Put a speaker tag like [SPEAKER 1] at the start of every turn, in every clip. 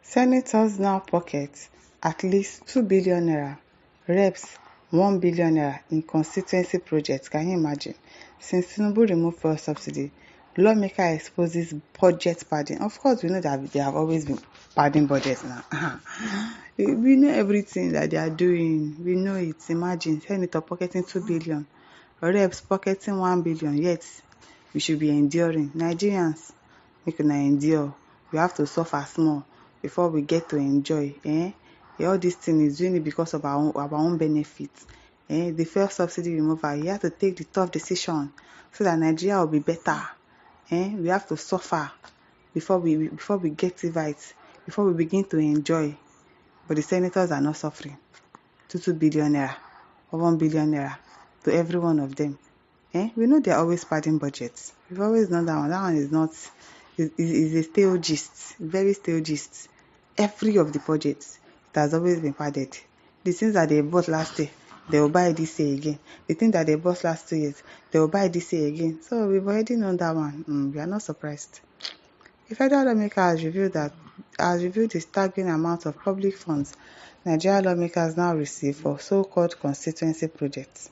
[SPEAKER 1] Senators now pocket at least 2 billion naira, reps 1 billion naira in constituency projects. Can you imagine? Since Tinubu removed fuel subsidy, lawmaker exposes budget padding. Of course, we know that they have always been padding budgets now. We know everything that they are doing. We know it. Imagine senator pocketing 2 billion, reps pocketing 1 billion, yet we should be enduring. Nigerians, make una endure. We have to suffer small before we get to enjoy. All this thing is doing it because of our own benefits. The fuel subsidy removal, you have to take the tough decision so that Nigeria will be better. We have to suffer before we get it right, before we begin to enjoy. But the senators are not suffering. 2 billion naira or 1 billion naira to every one of them. We know they are always padding budgets. We've always known that one. That one is not is a stale gist, very stale gist. Every of the budgets, it has always been padded. The things that they bought last year, they will buy this year again. The things that they bought last 2 years, they will buy this year again. So we've already known that one. We are not surprised. The federal lawmaker has revealed the staggering amount of public funds Nigerian lawmakers now receive for so-called constituency projects.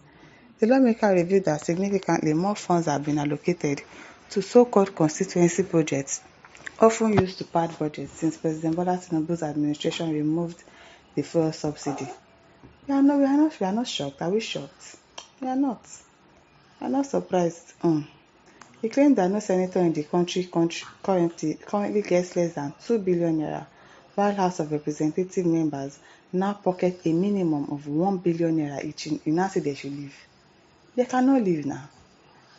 [SPEAKER 1] The lawmaker revealed that significantly more funds have been allocated to so-called constituency projects, often used to pad budgets, since President Bola Tinubu's administration removed the fuel subsidy. We are not shocked. Are we shocked? We are not. We are not surprised. He claimed that no senator in the country currently gets less than 2 billion naira, while House of Representative members now pocket a minimum of 1 billion naira each. You now say they should leave. They cannot leave now.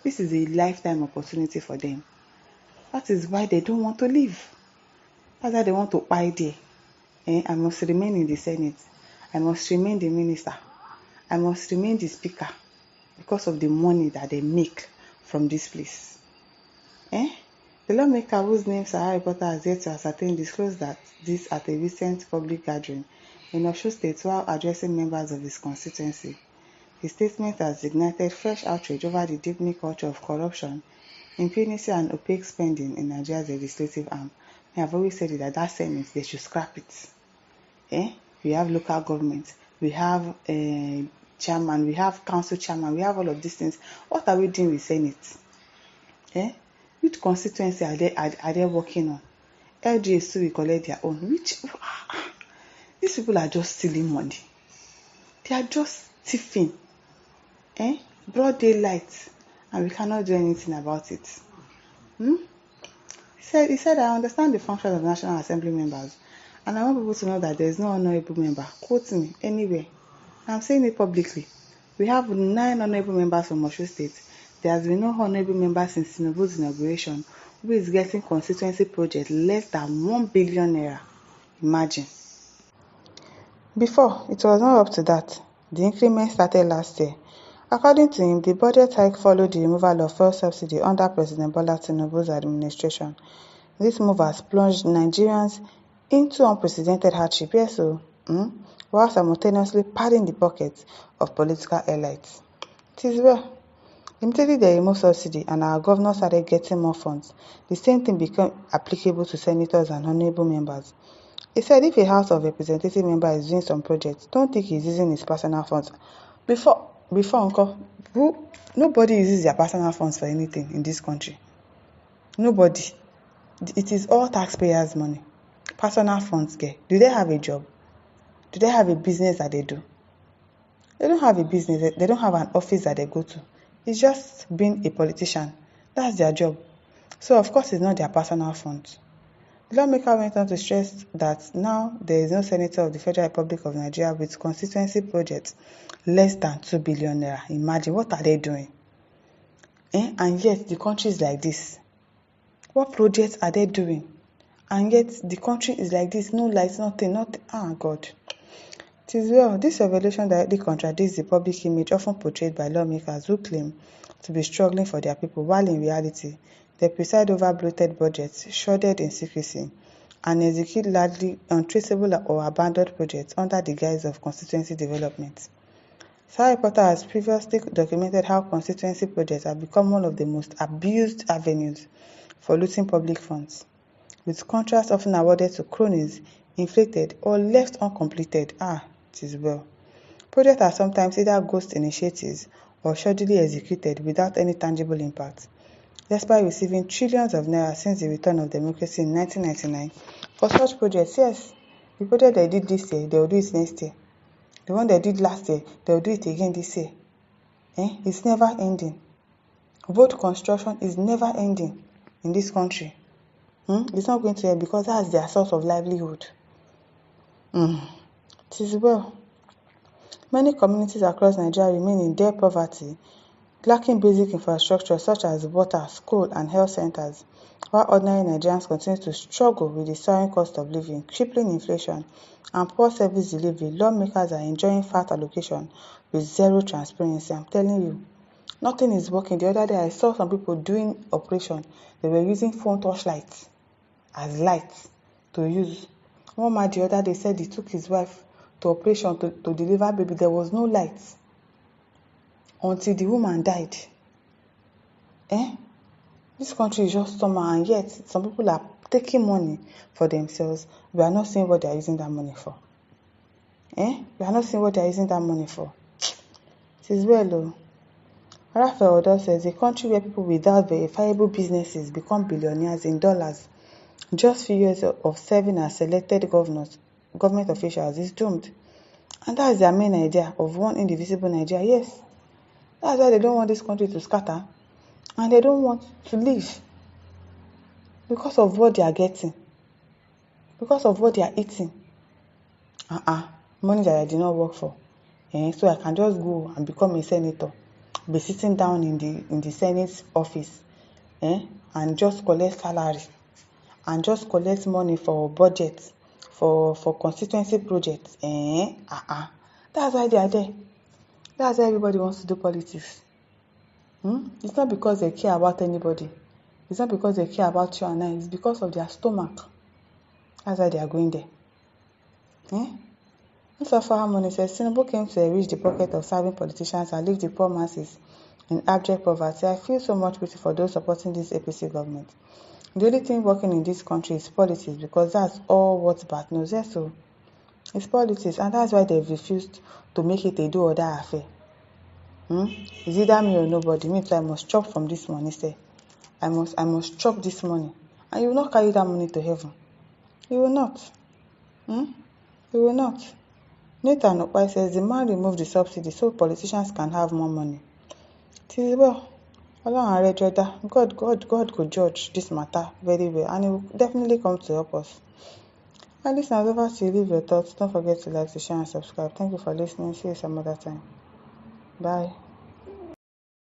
[SPEAKER 1] This is a lifetime opportunity for them. That is why they don't want to leave. That's why they want to buy there. I must remain in the Senate. I must remain the minister. I must remain the speaker because of the money that they make from this place. The lawmaker, whose name Sahara reporter has yet to ascertain, disclosed that this at a recent public gathering in Osun State while addressing members of his constituency. His statement has ignited fresh outrage over the deepening culture of corruption, impunity, and opaque spending in Nigeria's legislative arm. I have always said that Senate, they should scrap it. We have local government, we have chairman, we have council chairman, we have all of these things. What are we doing with Senate? Which constituency are they working on? LGAs too will collect their own. These people are just stealing money. They are just thieving. Broad daylight, and we cannot do anything about it. He said, I understand the function of National Assembly members, and I want people to know that there is no honorable member. Quote me anywhere. I'm saying it publicly. We have 9 honorable members from Osun State. There has been no honorable member since Tinubu's inauguration who is getting constituency project less than 1 billion naira. Imagine. Before, it was not up to that. The increment started last year. According to him, the budget hike followed the removal of fuel subsidy under President Bola Tinubu's administration. This move has plunged Nigerians into unprecedented hardship, while simultaneously padding the pockets of political elites. It is well. Immediately they removed subsidy and our governor started getting more funds. The same thing became applicable to senators and honorable members. He said if a House of Representative member is doing some projects, don't think he's using his personal funds. Before Uncle, nobody uses their personal funds for anything in this country. Nobody. It is all taxpayers' money. Personal funds, do they have a job? Do they have a business that they do? They don't have a business. They don't have an office that they go to. It's just being a politician. That's their job. So, of course, it's not their personal funds. The lawmaker went on to stress that now there is no senator of the Federal Republic of Nigeria with constituency projects less than 2 billion naira. Imagine, what are they doing? And yet, the country is like this. What projects are they doing? And yet, the country is like this. No lights, nothing. God. It is well, this revelation directly contradicts the public image often portrayed by lawmakers who claim to be struggling for their people, while in reality, they preside over bloated budgets, shrouded in secrecy, and execute largely untraceable or abandoned projects under the guise of constituency development. Sahara reporter has previously documented how constituency projects have become one of the most abused avenues for looting public funds. with contracts often awarded to cronies, inflated, or left uncompleted. It is well. Projects are sometimes either ghost initiatives or shoddily executed without any tangible impact. Despite receiving trillions of naira since the return of democracy in 1999, for such projects, yes, the project they did this year, they will do it next year. The one they did last year, they will do it again this year. It's never ending. Road construction is never ending in this country. It's not going to end because that's their source of livelihood. It is well. Many communities across Nigeria remain in dire poverty, lacking basic infrastructure such as water, school, and health centers, while ordinary Nigerians continue to struggle with the soaring cost of living, crippling inflation, and poor service delivery. Lawmakers are enjoying fat allocation with zero transparency. I'm telling you, nothing is working. The other day, I saw some people doing operation. They were using phone torchlights as lights to use. One man the other day said he took his wife to operation to deliver baby. There was no lights until the woman died. This country is just somehow, and yet some people are taking money for themselves. We are not seeing what they are using that money for. We are not seeing what they are using that money for. It is well, though. Raphael Odo says a country where people without verifiable businesses become billionaires in dollars just few years of serving as selected government officials is doomed. And that's their main idea of one indivisible Nigeria. Yes, that's why they don't want this country to scatter, and they don't want to leave because of what they are getting, because of what they are eating. Money that I did not work for. So I can just go and become a senator, be sitting down in the Senate office, and just collect salary, and just collect money for budget, for constituency projects. That's why they are there. That's why everybody wants to do politics. It's not because they care about anybody. It's not because they care about you and I. It's because of their stomach. That's why they are going there. Mustafa Harmony says Tinubu came to enrich the pocket of serving politicians and leave the poor masses in abject poverty. I feel so much pity for those supporting this APC government. The only thing working in this country is politics, because that's all what Bat knows. Yes, so it's politics, and that's why they've refused to make it a do or die affair. It's either me or nobody. Me too, I must chop from this money, say. I must chop this money. And you will not carry that money to heaven. You will not. You will not. Nathan Okpai says the man removed the subsidy so politicians can have more money. It is well. God could judge this matter very well, and He will definitely come to help us. And listeners, over to you. Leave your thoughts. Don't forget to like, to share, and subscribe. Thank you for listening. See you some other time. Bye.